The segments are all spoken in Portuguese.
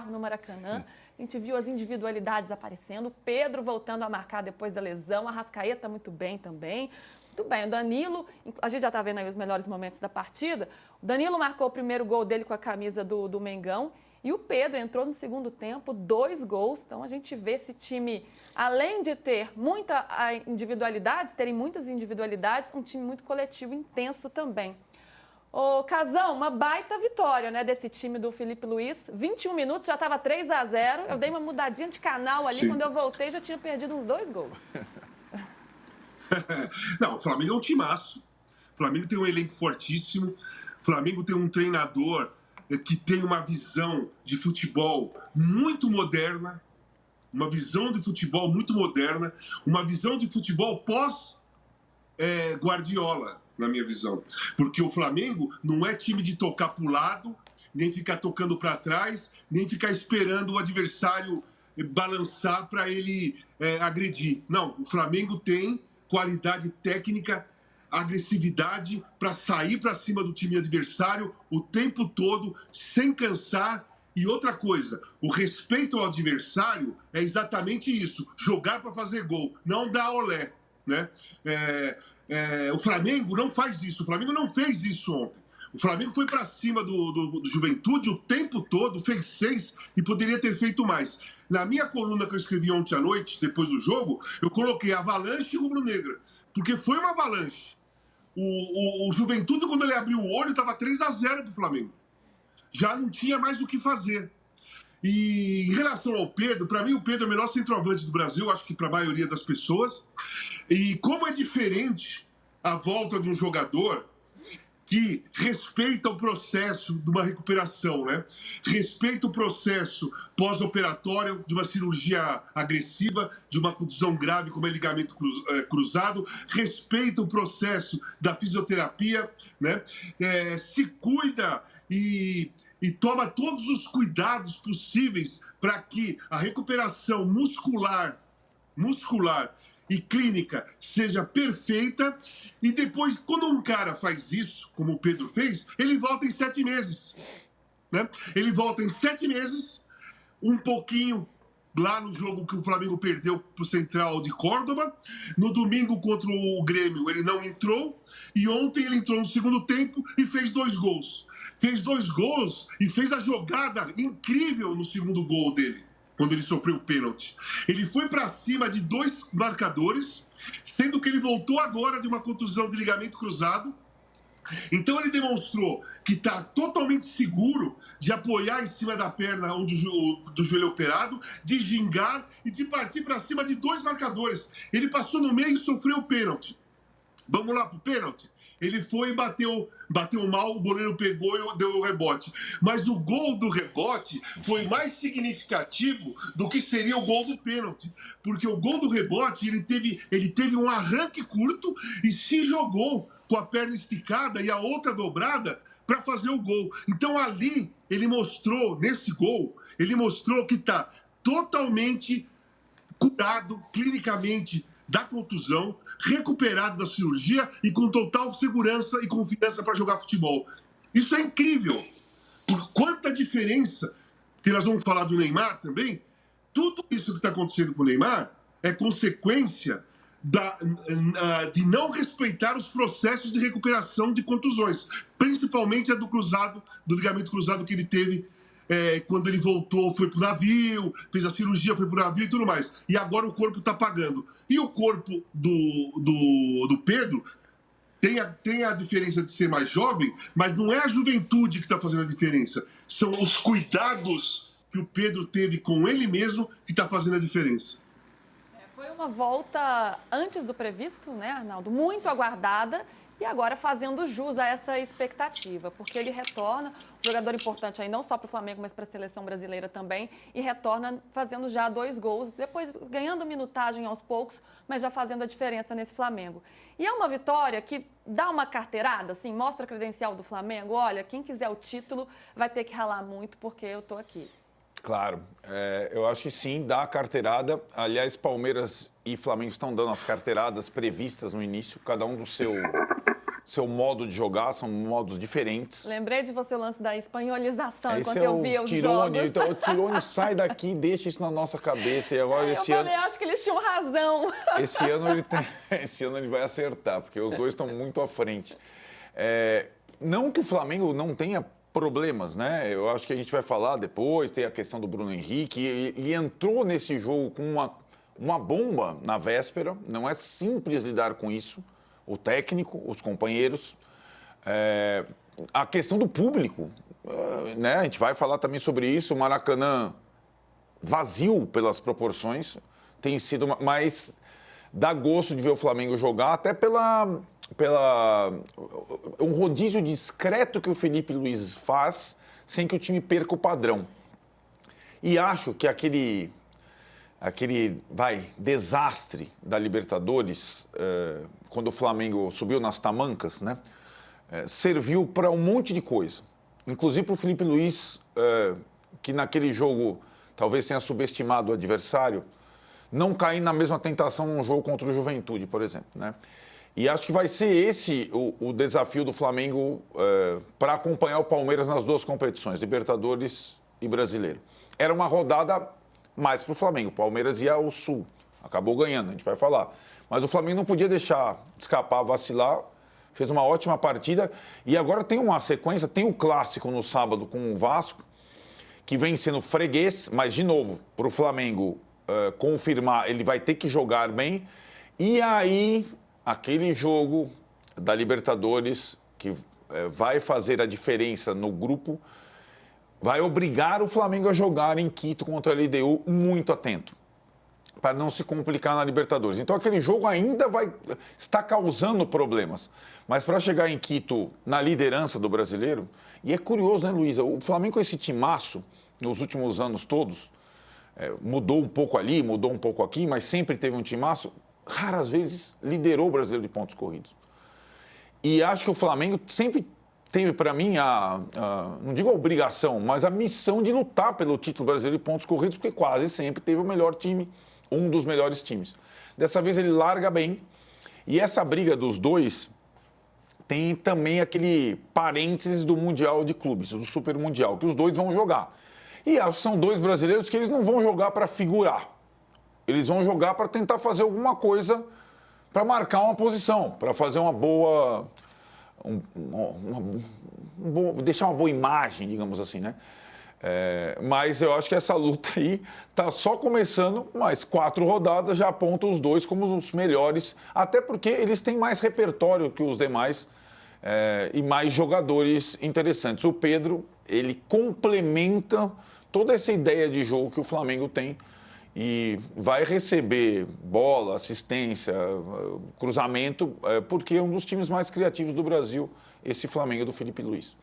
no Maracanã. A gente viu as individualidades aparecendo, Pedro voltando a marcar depois da lesão, Arrascaeta muito bem também. Muito bem, o Danilo, a gente já está vendo aí os melhores momentos da partida. O Danilo marcou o primeiro gol dele com a camisa do Mengão e o Pedro entrou no segundo tempo, 2 gols. Então a gente vê esse time, além de ter muitas individualidades, terem muitas individualidades, um time muito coletivo, intenso também. Ô, Casão, uma baita vitória, né, desse time do Felipe Luiz. 21 minutos, já estava 3-0. Eu dei uma mudadinha de canal ali, quando eu voltei já tinha perdido uns 2 gols. Não, o Flamengo é um timaço. O Flamengo tem um elenco fortíssimo. O Flamengo tem um treinador que tem uma visão de futebol muito moderna. Uma visão de futebol muito moderna. Uma visão de futebol pós-Guardiola, na minha visão. Porque o Flamengo não é time de tocar para o lado, nem ficar tocando para trás, nem ficar esperando o adversário balançar para ele agredir. Não, o Flamengo tem qualidade técnica, agressividade para sair para cima do time adversário o tempo todo, sem cansar. E outra coisa, o respeito ao adversário é exatamente isso, jogar para fazer gol, não dar olé, né? O Flamengo não faz isso, o Flamengo não fez isso ontem. O Flamengo foi para cima do Juventude o tempo todo, fez 6 e poderia ter feito mais. Na minha coluna que eu escrevi ontem à noite, depois do jogo, eu coloquei avalanche e rubro-negra, porque foi uma avalanche. O Juventude, quando ele abriu o olho, estava 3-0 para o Flamengo. Já não tinha mais o que fazer. E em relação ao Pedro, para mim o Pedro é o melhor centroavante do Brasil, acho que para a maioria das pessoas. E como é diferente a volta de um jogador que respeita o processo de uma recuperação, né? Respeita o processo pós-operatório de uma cirurgia agressiva, de uma contusão grave como é ligamento cruzado, respeita o processo da fisioterapia, né? Se cuida e toma todos os cuidados possíveis para que a recuperação muscular e clínica seja perfeita. E depois, quando um cara faz isso, como o Pedro fez, ele volta em 7 meses. Né? Ele volta em 7 meses, um pouquinho lá no jogo que o Flamengo perdeu para o Central de Córdoba. No domingo contra o Grêmio ele não entrou. E ontem ele entrou no segundo tempo e fez 2 gols. Fez 2 gols e fez a jogada incrível no segundo gol dele, quando ele sofreu o pênalti. Ele foi para cima de 2 marcadores, sendo que ele voltou agora de uma contusão de ligamento cruzado. Então ele demonstrou que está totalmente seguro de apoiar em cima da perna do joelho operado, de gingar e de partir para cima de 2 marcadores. Ele passou no meio e sofreu o pênalti. Vamos lá pro pênalti? Ele foi e bateu mal, o goleiro pegou e deu o rebote. Mas o gol do rebote foi mais significativo do que seria o gol do pênalti. Porque o gol do rebote, ele teve um arranque curto e se jogou com a perna esticada e a outra dobrada para fazer o gol. Então ali, ele mostrou, nesse gol, ele mostrou que está totalmente curado clinicamente da contusão, recuperado da cirurgia e com total segurança e confiança para jogar futebol. Isso é incrível. Por quanta diferença, que nós vamos falar do Neymar também, tudo isso que está acontecendo com o Neymar é consequência de não respeitar os processos de recuperação de contusões, principalmente a do ligamento cruzado que ele teve quando ele voltou, foi pro navio, fez a cirurgia, foi pro navio e tudo mais. E agora o corpo está pagando. E o corpo do Pedro tem a diferença de ser mais jovem, mas não é a juventude que está fazendo a diferença. São os cuidados que o Pedro teve com ele mesmo que está fazendo a diferença. Foi uma volta antes do previsto, né, Arnaldo? Muito aguardada. E agora fazendo jus a essa expectativa, porque ele retorna, um jogador importante aí não só para o Flamengo, mas para a seleção brasileira também, e retorna fazendo já 2 gols, depois ganhando minutagem aos poucos, mas já fazendo a diferença nesse Flamengo. E é uma vitória que dá uma carteirada, assim, mostra a credencial do Flamengo. Olha, quem quiser o título vai ter que ralar muito, porque eu estou aqui. Claro, eu acho que sim, dá a carteirada. Aliás, Palmeiras e Flamengo estão dando as carteiradas previstas no início, cada um seu modo de jogar, são modos diferentes. Lembrei de você o lance da espanholização, Esse enquanto é eu o via os Tirone. jogos. Então, o Tirone sai daqui e deixa isso na nossa cabeça. E agora esse ano... acho que eles tinham razão. Esse ano ele vai acertar, porque os dois estão muito à frente. Não que o Flamengo não tenha problemas, né? Eu acho que a gente vai falar depois, tem a questão do Bruno Henrique, e entrou nesse jogo com uma bomba na véspera, não é simples lidar com isso, o técnico, os companheiros, a questão do público, né? A gente vai falar também sobre isso, o Maracanã vazio pelas proporções, tem sido, mas dá gosto de ver o Flamengo jogar, até pela um rodízio discreto que o Felipe Luiz faz, sem que o time perca o padrão. E acho que aquele desastre da Libertadores, quando o Flamengo subiu nas tamancas, né, serviu para um monte de coisa. Inclusive para o Felipe Luiz, que naquele jogo talvez tenha subestimado o adversário, não cair na mesma tentação num jogo contra o Juventude, por exemplo, né? E acho que vai ser esse o desafio do Flamengo para acompanhar o Palmeiras nas duas competições, Libertadores e Brasileiro. Era uma rodada mais para o Flamengo. O Palmeiras ia ao Sul, acabou ganhando, a gente vai falar. Mas o Flamengo não podia deixar escapar, vacilar, fez uma ótima partida. E agora tem uma sequência, tem o clássico no sábado com o Vasco, que vem sendo freguês, mas de novo, para o Flamengo confirmar, ele vai ter que jogar bem. E aí... aquele jogo da Libertadores que vai fazer a diferença no grupo, vai obrigar o Flamengo a jogar em Quito contra a LDU muito atento, para não se complicar na Libertadores. Então aquele jogo ainda está causando problemas. Mas para chegar em Quito na liderança do brasileiro, e é curioso, né, Luísa? O Flamengo com esse timaço, nos últimos anos todos, mudou um pouco ali, mudou um pouco aqui, mas sempre teve um timaço, raras vezes liderou o Brasileiro de pontos corridos. E acho que o Flamengo sempre teve, para mim, não digo a obrigação, mas a missão de lutar pelo título brasileiro de pontos corridos, porque quase sempre teve o melhor time, um dos melhores times. Dessa vez ele larga bem, e essa briga dos dois tem também aquele parênteses do Mundial de Clubes, do Super Mundial, que os dois vão jogar. E acho que são dois brasileiros que eles não vão jogar para figurar. Eles vão jogar para tentar fazer alguma coisa para marcar uma posição, para fazer uma boa... deixar uma boa imagem, digamos assim, né? Mas eu acho que essa luta aí está só começando, mas 4 rodadas já apontam os dois como os melhores, até porque eles têm mais repertório que os demais e mais jogadores interessantes. O Pedro, ele complementa toda essa ideia de jogo que o Flamengo tem, e vai receber bola, assistência, cruzamento, porque é um dos times mais criativos do Brasil, esse Flamengo do Felipe Luiz.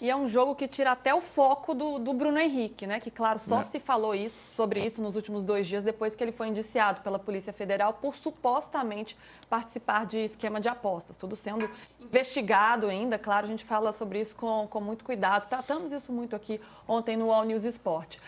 E é um jogo que tira até o foco do Bruno Henrique, né? Que, claro, só se falou sobre isso nos últimos 2 dias, depois que ele foi indiciado pela Polícia Federal por supostamente participar de esquema de apostas. Tudo sendo investigado ainda, claro, a gente fala sobre isso com muito cuidado. Tratamos isso muito aqui ontem no All News Esporte.